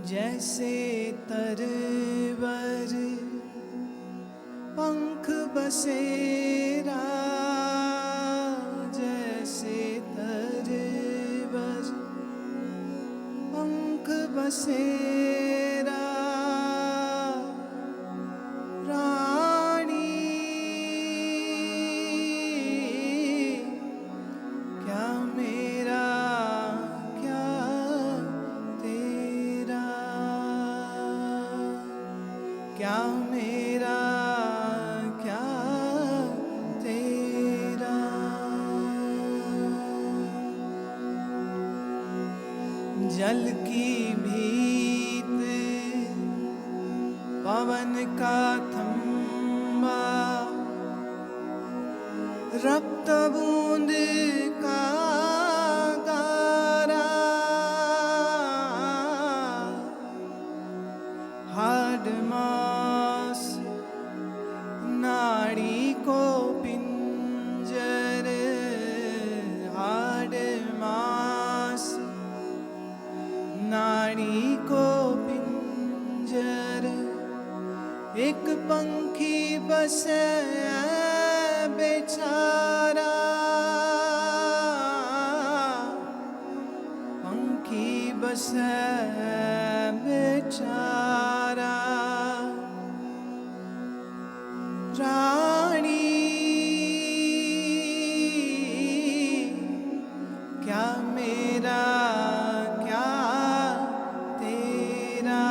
जैसे तरवर पंख बसेरा, जैसे तरवर पंख बसेरा, रानी क्या मेरा क्या तेरा, क्या मेरा क्या तेरा। जल की भीत पवन का थम्बा, रक्त बूंद का गारा, हाड मास नाड़ी को पिंजर, हाड मास नाड़ी को पिंजर, एक पंखी बस बेचारा, पंखी बस बेचारा, रानी क्या मेरा क्या तेरा,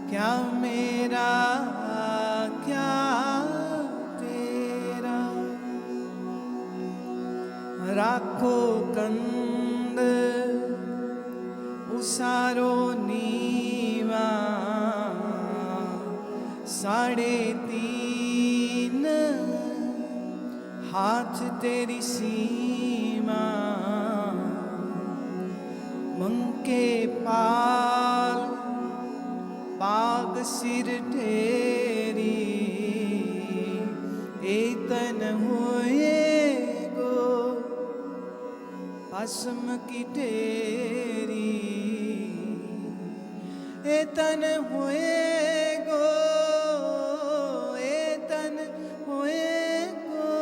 क्या मेरा क्या तेरा। राखो कंद उसारो नीवा, 3.5 हाथ तेरी सीमा, मंके पाल पाग सिर ढेरी, एतन हुए गो भस्म की ढेरी, एतन हुए गो, एतन हुए गो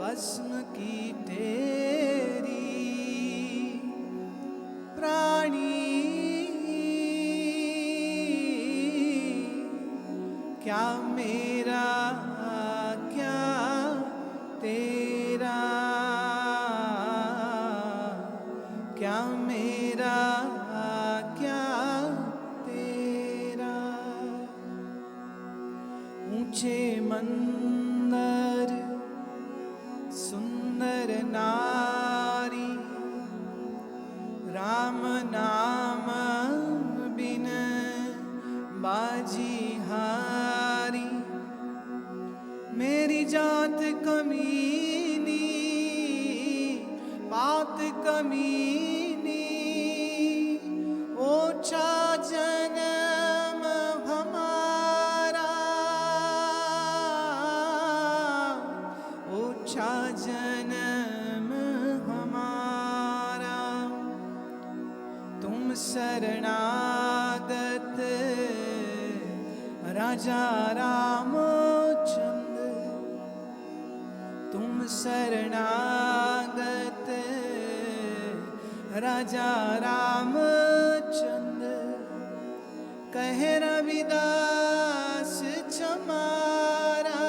भस्म की ढेरी, प्राणी क्या मेरा क्या तेरा, क्या मेरा क्या तेरा। ऊंचे मंदिर सुंदर नारी, राम नाम बिन बाजी हारी, मेरी जात कमीनी बात कमीनी, ओछा जन्म हमारा, ओछा जन्म हमारा, तुम शरणागत राजा रामचंद्र, तुम शरणागत राजा रामचंद्र, कहे रविदास चमारा,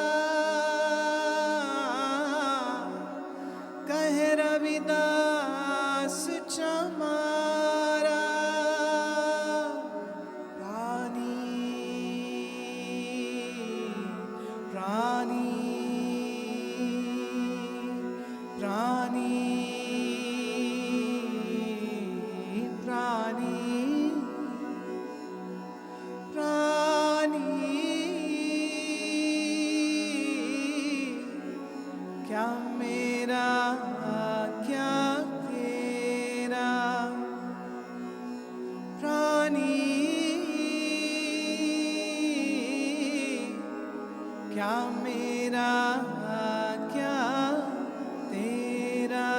कहे रविदास चमारा, रानी रानी रानी रानी, क्या मेरा क्या तेरा, रानी क्या मेरा क्या तेरा।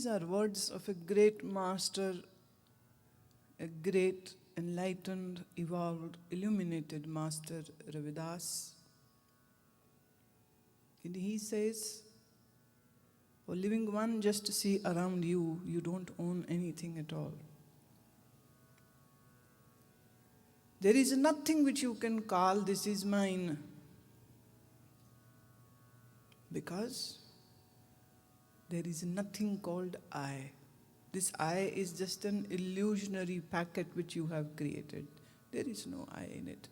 These are words of a great master, a great enlightened, evolved, illuminated master, Ravidas. And he says, for living one, just to see around you, you don't own anything at all. There is nothing which you can call, this is mine. Because there is nothing called I. This I is just an illusionary packet which you have created. There is no I in it.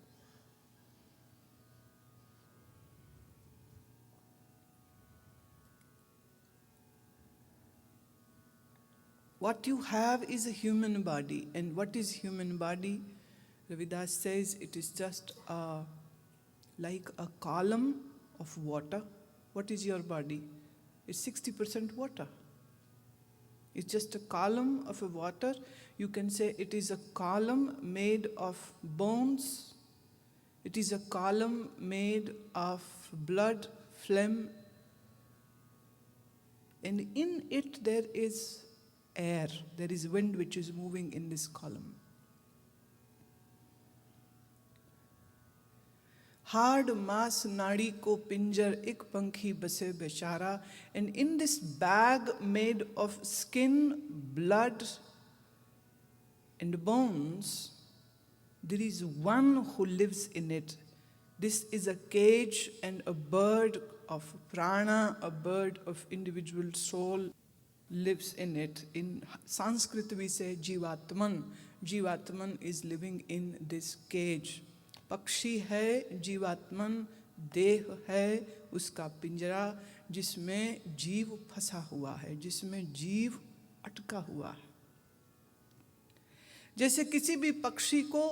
What you have is a human body. And what is human body? Ravidas says it is just like a column of water. What is your body? It's 60% water. It's just a column of water. You can say it is a column made of bones. It is a column made of blood, phlegm. And in it there is air. There is wind which is moving in this column. Hard mass nadi ko pinjar ik pankhi base bechara. And in this bag made of skin, blood and bones, there is one who lives in it. This is a cage and a bird of prana, a bird of individual soul lives in it. In Sanskrit we say Jivatman. Jivatman is living in this cage. पक्षी है जीवात्मन, देह है उसका पिंजरा जिसमें जीव फंसा हुआ है, जिसमें जीव अटका हुआ है. जैसे किसी भी पक्षी को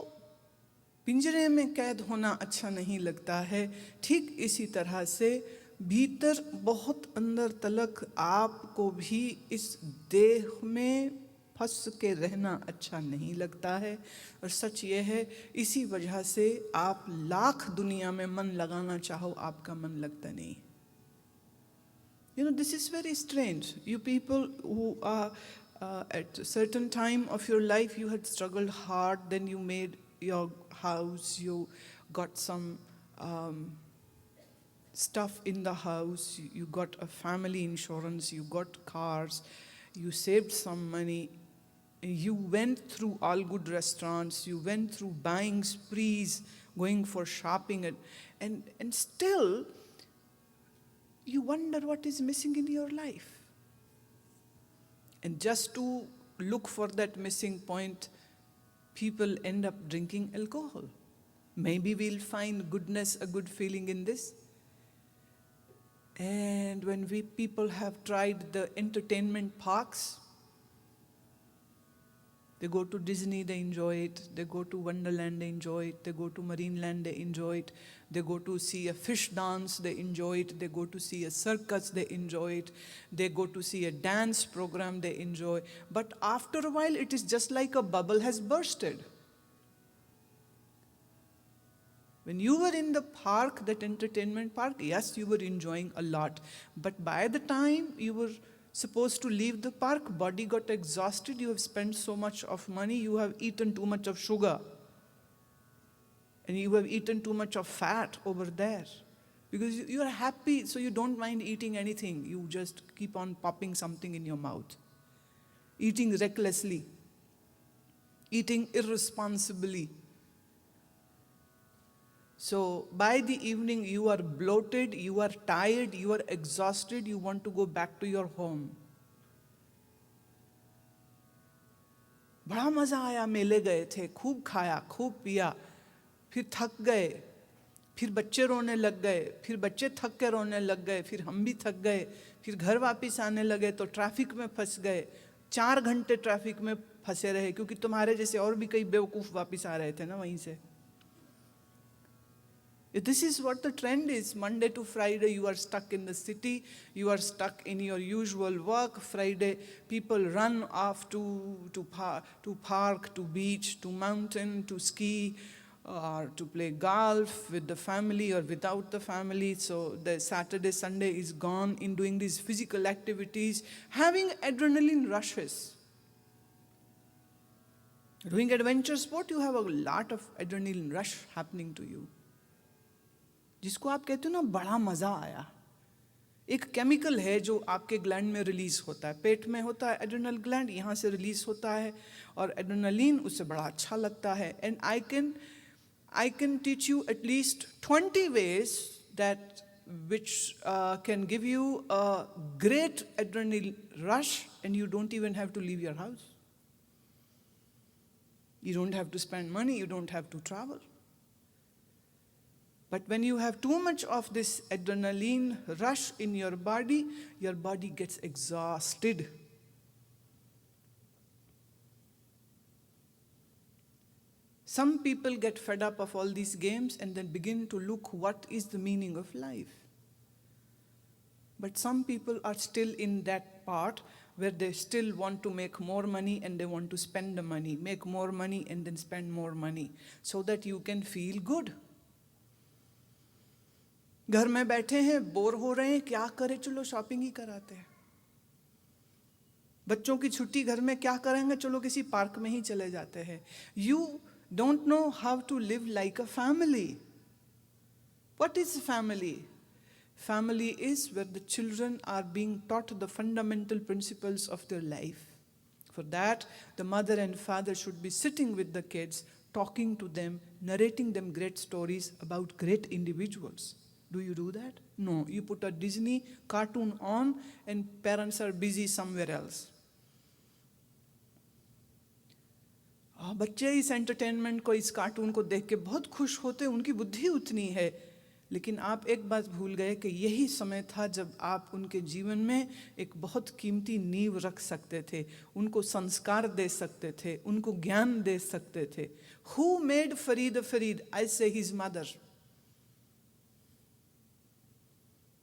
पिंजरे में कैद होना अच्छा नहीं लगता है, ठीक इसी तरह से भीतर बहुत अंदर तलक आपको भी इस देह में फंस के रहना अच्छा नहीं लगता है. और सच ये है, इसी वजह से आप लाख दुनिया में मन लगाना चाहो, आपका मन लगता नहीं. You know, this is very strange. You people who are at a certain time of your life, you had struggled hard, then you made your house, you got some stuff in the house, you got a family insurance, you got cars, you saved some money. You went through all good restaurants, you went through buying sprees, going for shopping, and still you wonder what is missing in your life. And just to look for that missing point, people end up drinking alcohol. Maybe we'll find goodness, a good feeling in this. And when people have tried the entertainment parks, they go to Disney, they enjoy it. They go to Wonderland, they enjoy it. They go to Marineland, they enjoy it. They go to see a fish dance, they enjoy it. They go to see a circus, they enjoy it. They go to see a dance program, they enjoy. But after a while, it is just like a bubble has bursted. When you were in the park, that entertainment park, yes, you were enjoying a lot. But by the time you were supposed to leave the park, body got exhausted, you have spent so much of money, you have eaten too much of sugar. And you have eaten too much of fat over there. Because you are happy, so you don't mind eating anything. You just keep on popping something in your mouth. Eating recklessly. Eating irresponsibly. So by the evening you are bloated, you are tired, you are exhausted, you want to go back to your home. बड़ा मजा आया, मेले गए थे, खूब खाया, खूब पिया, फिर थक गए, फिर बच्चे रोने लग गए, फिर बच्चे थक के रोने लग गए, फिर हम भी थक गए, फिर घर वापस आने लगे तो ट्रैफिक में फंस गए, 4 घंटे ट्रैफिक में फंसे रहे, क्योंकि तुम्हारे जैसे और भी कई बेवकूफ़ वापस आ रहे थे ना वहीं से. This is what the trend is. Monday to Friday you are stuck in the city, you are stuck in your usual work. Friday people run off to park, to beach, to mountain, to ski, or to play golf with the family or without the family. So the Saturday, Sunday is gone in doing these physical activities, having adrenaline rushes. Doing adventure sport, you have a lot of adrenaline rush happening to you. जिसको आप कहते हो ना बड़ा मजा आया, एक chemical है जो आपके ग्लैंड में रिलीज होता है, पेट में होता है एड्रेनल ग्लैंड, यहाँ से रिलीज होता है और एड्रेनलिन उससे बड़ा अच्छा लगता है. And I can teach you at least 20 ways that which can give you a great adrenaline rush, and you don't even have to leave your house. You don't have to spend money, you don't have to travel. But when you have too much of this adrenaline rush in your body gets exhausted. Some people get fed up of all these games and then begin to look what is the meaning of life. But some people are still in that part where they still want to make more money and they want to spend the money, make more money and then spend more money so that you can feel good. घर में बैठे हैं, bore हो रहे हैं, क्या करें, चलो शॉपिंग ही कराते हैं. बच्चों की छुट्टी, घर में क्या करेंगे, चलो किसी पार्क में ही चले जाते हैं. You don't know how to live like a family. What is family? Family is where the children are being taught the fundamental principles of their life. For that, the mother and father should be sitting with the kids, talking to them, narrating them great stories about great individuals. Do you do that? No. You put a Disney cartoon on and parents are busy somewhere else. बच्चे इस entertainment को, इस cartoon को देख के बहुत खुश होते, उनकी बुद्धि उतनी है, लेकिन आप एक बात भूल गए कि यही समय था जब आप उनके जीवन में एक बहुत कीमती नींव रख सकते थे, उनको संस्कार दे सकते थे, उनको ज्ञान दे सकते थे. Who made Farid a Farid? I say his mother.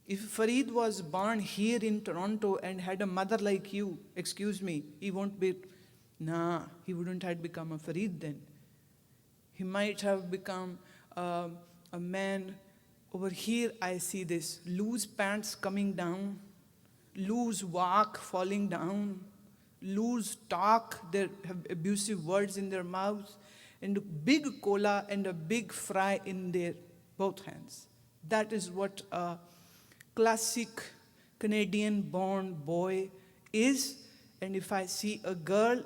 If Farid was born here in Toronto and had a mother like you, excuse me, he won't be, he wouldn't have become a Farid then. He might have become a man. Over here I see this, loose pants coming down, loose walk falling down, loose talk, they have abusive words in their mouths, and a big cola and a big fry in their both hands. That is what a classic Canadian-born boy is. And if I see a girl,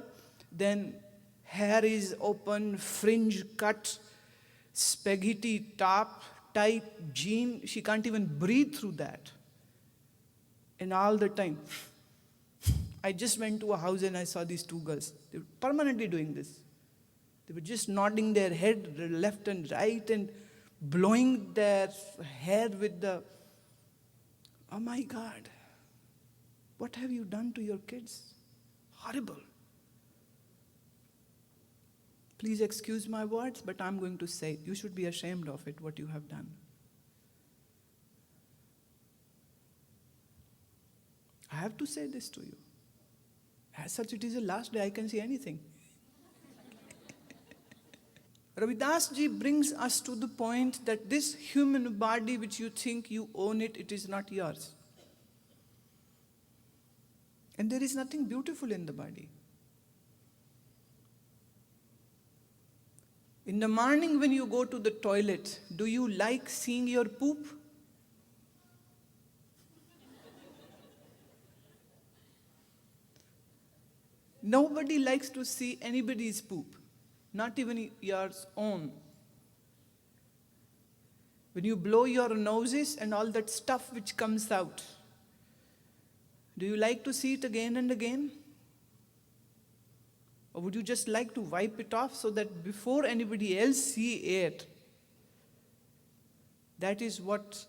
then hair is open, fringe cut, spaghetti top, tight jean, she can't even breathe through that. And all the time, I just went to a house and I saw these two girls. They were permanently doing this. They were just nodding their head left and right and blowing their hair with the, oh my God, what have you done to your kids? Horrible. Please excuse my words, but I'm going to say, you should be ashamed of it, what you have done. I have to say this to you. As such, it is the last day I can see anything. Ravidas ji brings us to the point that this human body which you think you own it, it is not yours. And there is nothing beautiful in the body. In the morning when you go to the toilet, do you like seeing your poop? Nobody likes to see anybody's poop, not even yours own. When you blow your noses and all that stuff which comes out, do you like to see it again and again? Or would you just like to wipe it off so that before anybody else see it? That is what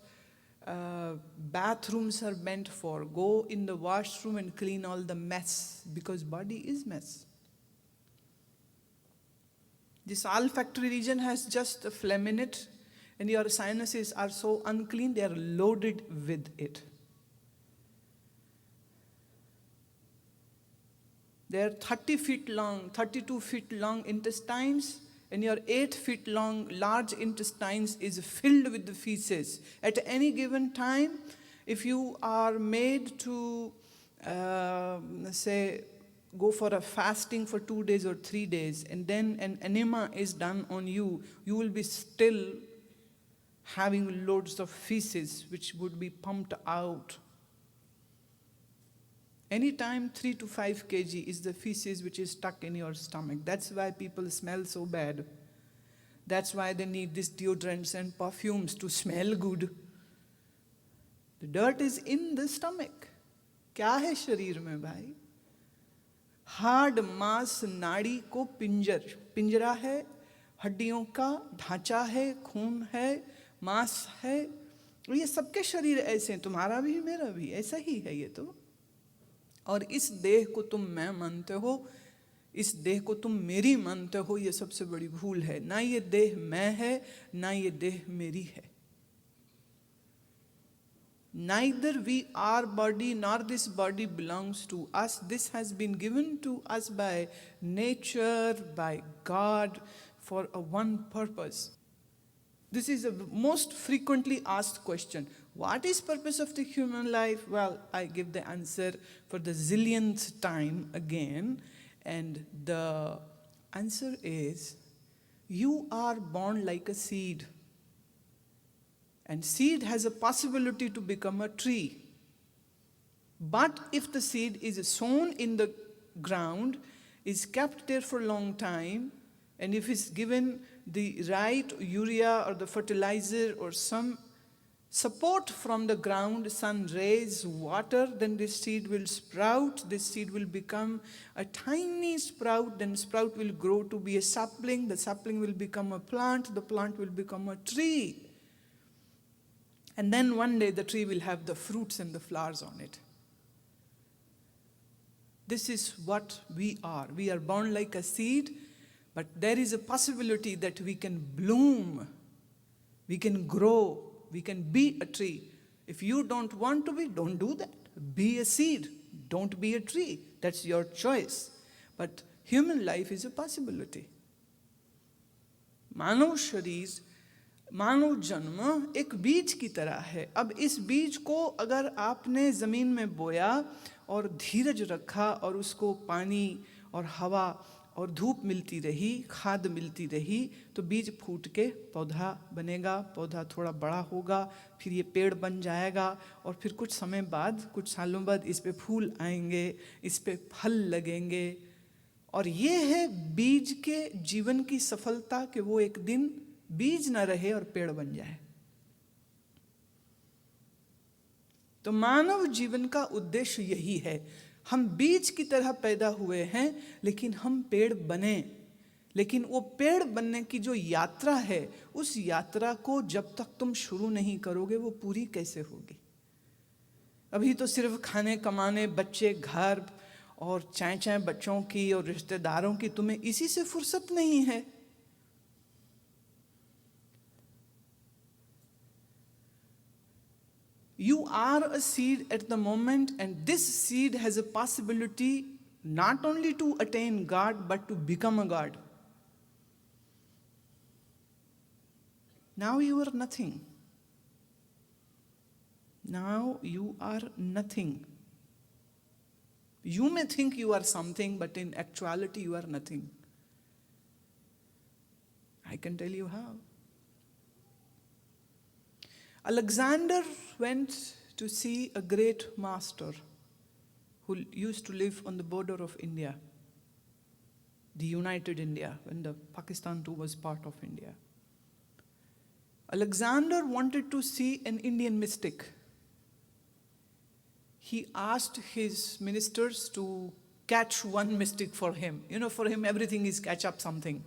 bathrooms are meant for. Go in the washroom and clean all the mess, because body is mess. This olfactory region has just a phlegm in it, and your sinuses are so unclean, they are loaded with it. They are 30 feet long, 32 feet long intestines, and your 8 feet long large intestines is filled with the feces. At any given time, if you are made to, say, go for a fasting for 2 days or 3 days, and then an enema is done on you, you will be still having loads of feces which would be pumped out. Anytime 3 to 5 kg is the feces which is stuck in your stomach. That's why people smell so bad. That's why they need these deodorants and perfumes to smell good. The dirt is in the stomach. क्या है शरीर में भाई? Hard मांस नाड़ी को पिंजरा है, हड्डियों का ढांचा है, खून है, मांस है, और ये सबके शरीर ऐसे हैं, तुम्हारा भी मेरा भी ऐसा ही है ये तो। और इस देह को तुम मैं मानते हो, इस देह को तुम मेरी मानते हो, ये सबसे बड़ी भूल है। ना ये देह मैं है, ना ये देह मेरी है। Neither we are body nor this body belongs to us. This has been given to us by nature, by God, for a one purpose. This is a most frequently asked question. What is purpose of the human life? Well, I give the answer for the zillionth time again, and the answer is, you are born like a seed. And seed has a possibility to become a tree. But if the seed is sown in the ground, is kept there for a long time, and if it's given the right urea or the fertilizer or some support from the ground, sun rays, water, then this seed will sprout. This seed will become a tiny sprout, then sprout will grow to be a sapling. The sapling will become a plant. The plant will become a tree. And then one day the tree will have the fruits and the flowers on it. This is what we are. We are born like a seed, but there is a possibility that we can bloom, we can grow, we can be a tree. If you don't want to be, don't do that. Be a seed, don't be a tree. That's your choice. But human life is a possibility. मानव शरीर, मानव जन्म एक बीज की तरह है। अब इस बीज को अगर आपने ज़मीन में बोया और धीरज रखा और उसको पानी और हवा और धूप मिलती रही, खाद मिलती रही, तो बीज फूट के पौधा बनेगा, पौधा थोड़ा बड़ा होगा, फिर ये पेड़ बन जाएगा, और फिर कुछ समय बाद, कुछ सालों बाद इस पे फूल आएंगे, इस पे फल लगेंगे। और ये है बीज के जीवन की सफलता कि वो एक दिन बीज न रहे और पेड़ बन जाए। तो मानव जीवन का उद्देश्य यही है। हम बीज की तरह पैदा हुए हैं, लेकिन हम पेड़ बने। लेकिन वो पेड़ बनने की जो यात्रा है, उस यात्रा को जब तक तुम शुरू नहीं करोगे, वो पूरी कैसे होगी? अभी तो सिर्फ खाने कमाने, बच्चे, घर और चाय चाय बच्चों की और रिश्तेदारों की, तुम्हें इसी से फुर्सत नहीं है। You are a seed at the moment, and this seed has a possibility not only to attain God, but to become a God. Now you are nothing. Now you are nothing. You may think you are something, but in actuality you are nothing. I can tell you how. Alexander went to see a great master who used to live on the border of India, the United India, when the Pakistan too was part of India. Alexander wanted to see an Indian mystic. He asked his ministers to catch one mystic for him. You know, for him everything is catch up something.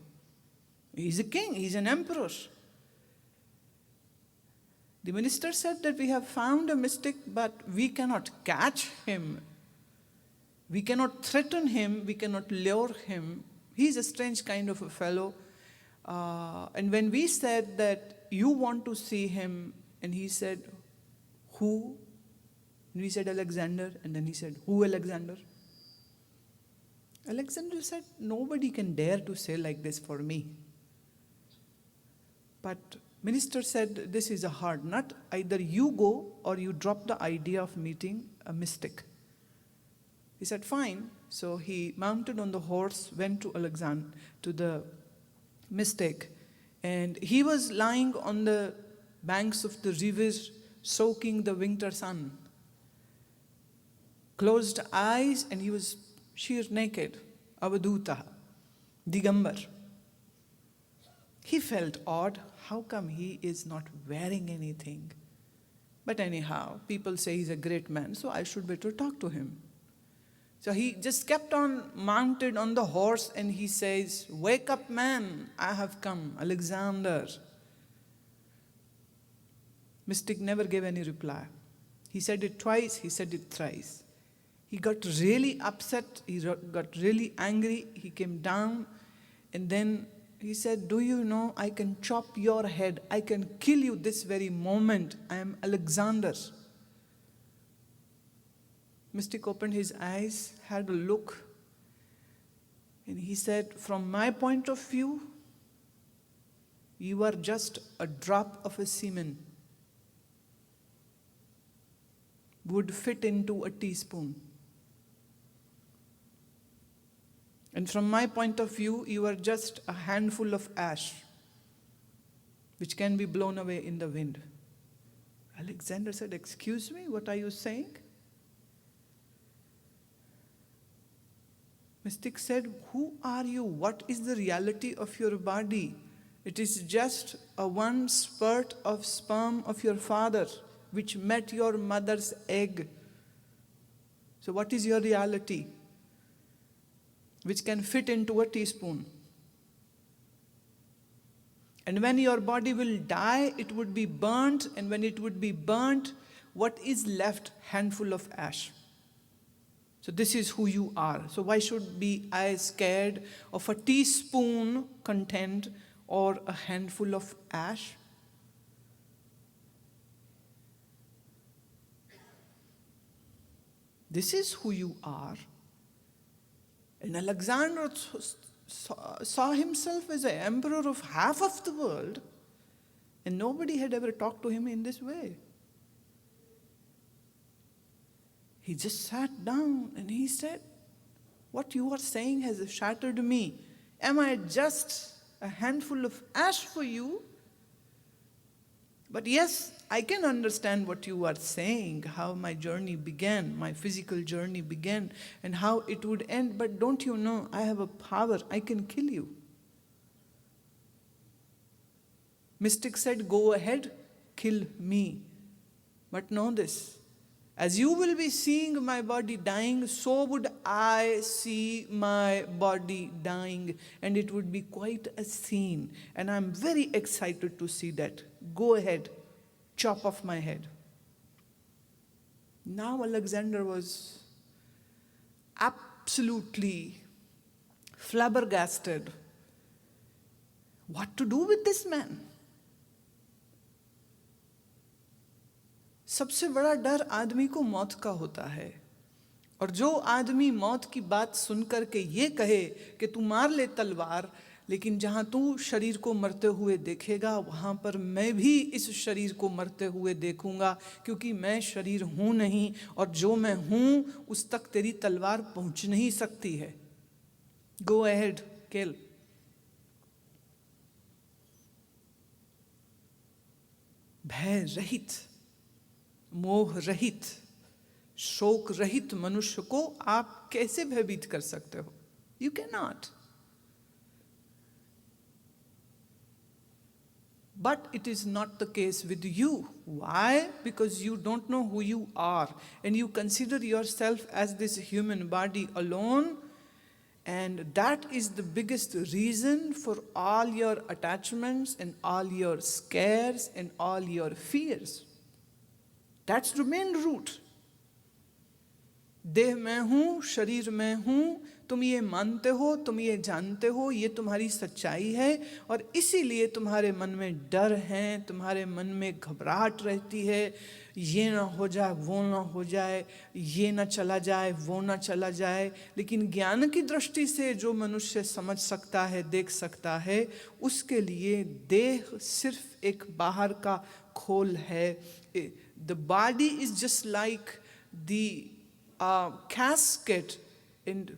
He's a king, he's an emperor. The minister said that we have found a mystic, but we cannot catch him. We cannot threaten him, we cannot lure him. He's a strange kind of a fellow. And when we said that you want to see him, and he said, who? And we said, Alexander. And then he said, who Alexander? Alexander said, nobody can dare to say like this for me. But minister said, this is a hard nut. Either you go or you drop the idea of meeting a mystic. He said, fine. So he mounted on the horse, went to Alexander, to the mystic, and he was lying on the banks of the river, soaking the winter sun. Closed eyes, and he was sheer naked, avadhuta, digambar. He felt odd. How come he is not wearing anything? But anyhow, people say he's a great man, so I should better talk to him. So he just kept on mounted on the horse, and he says, wake up, man, I have come, Alexander. Mystic never gave any reply. He said it twice, he said it thrice. He got really upset, he got really angry, he came down, and then he said, do you know, I can chop your head, I can kill you this very moment, I am Alexander. Mystic opened his eyes, had a look, and he said, from my point of view, you are just a drop of a semen. Would fit into a teaspoon. And from my point of view, you are just a handful of ash, which can be blown away in the wind. Alexander said, excuse me, what are you saying? Mystic said, who are you? What is the reality of your body? It is just a one spurt of sperm of your father, which met your mother's egg. So what is your reality? Which can fit into a teaspoon. And when your body will die, it would be burnt, and when it would be burnt, what is left? Handful of ash. So this is who you are. So why should be I scared of a teaspoon content or a handful of ash? This is who you are. And Alexander saw himself as an emperor of half of the world, and nobody had ever talked to him in this way. He just sat down and he said, what you are saying has shattered me. Am I just a handful of ash for you? But yes, I can understand what you are saying, how my journey began, my physical journey began, and how it would end. But don't you know, I have a power, I can kill you. Mystic said, go ahead, kill me. But know this, as you will be seeing my body dying, so would I see my body dying, and it would be quite a scene. And I'm very excited to see that. Go ahead, chop off my head. Now Alexander was absolutely flabbergasted. What to do with this man? सबसे बड़ा डर आदमी को मौत का होता है, और जो आदमी मौत की बात सुनकर के ये कहे कि तू मार ले तलवार, लेकिन जहाँ तू शरीर को मरते हुए देखेगा वहाँ पर मैं भी इस शरीर को मरते हुए देखूंगा, क्योंकि मैं शरीर हूँ नहीं, और जो मैं हूँ उस तक तेरी तलवार पहुँच नहीं सकती है. गो अहेड, किल. भय रहित, मोह रहित, शोक रहित मनुष्य को आप कैसे भयभीत कर सकते हो? You cannot. But it is not the case with you. Why? Because you don't know who you are, and you consider yourself as this human body alone, and that is the biggest reason for all your attachments and all your scares and all your fears. That's the main root. देह में हूँ, शरीर में हूँ, तुम ये मानते हो, तुम ये जानते हो, ये तुम्हारी सच्चाई है, और इसीलिए तुम्हारे मन में डर है, तुम्हारे मन में घबराहट रहती है, ये ना हो जाए, वो ना हो जाए, ये ना चला जाए, वो ना चला जाए। लेकिन ज्ञान की दृष्टि से जो मनुष्य समझ सकता है, देख सकता है, उसके लिए देह सिर्फ एक बाहर का खोल है। The body is just like the casket, and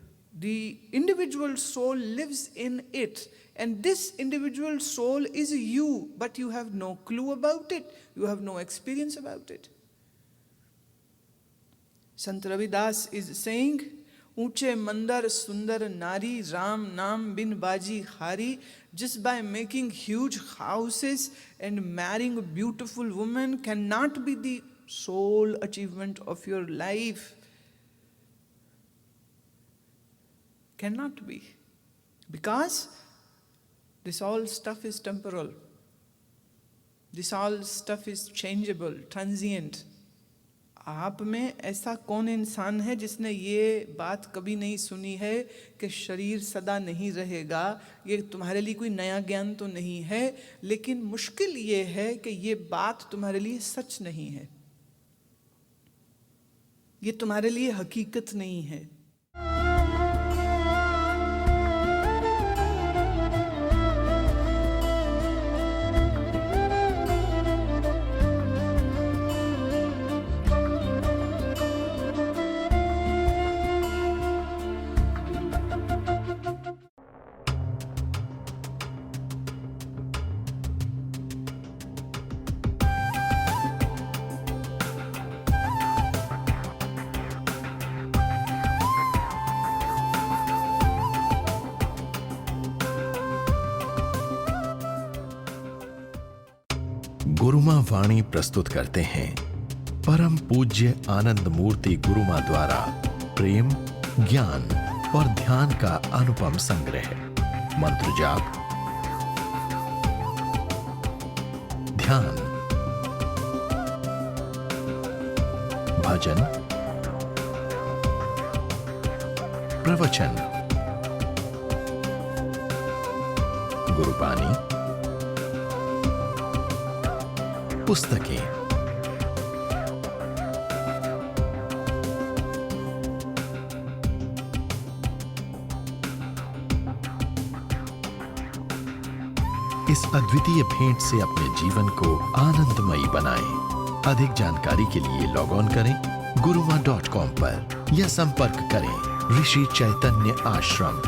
the individual soul lives in it, and this individual soul is you, but you have no clue about it, you have no experience about it. Sant Ravidas is saying, ऊंचे मंदर सुंदर नारी, राम नाम बिन बाजी हारी. Just by making huge houses and marrying a beautiful woman cannot be the sole achievement of your life. Cannot be. Because this all stuff is temporal. This all stuff is changeable, transient. आप में ऐसा कौन इंसान है जिसने ये बात कभी नहीं सुनी है कि शरीर सदा नहीं रहेगा? ये तुम्हारे लिए कोई नया ज्ञान तो नहीं है, लेकिन मुश्किल ये है कि ये बात तुम्हारे लिए सच नहीं है, ये तुम्हारे लिए हकीकत नहीं है. गुरुमा वाणी प्रस्तुत करते हैं परम पूज्य आनंद मूर्ति गुरुमा द्वारा प्रेम, ज्ञान और ध्यान का अनुपम संग्रह. मंत्र जाप, ध्यान, भजन, प्रवचन, गुरुबानी, पुस्तकें. इस अद्वितीय भेंट से अपने जीवन को आनंदमयी बनाएं. अधिक जानकारी के लिए लॉग ऑन करें guruma.com पर या संपर्क करें ऋषि चैतन्य आश्रम,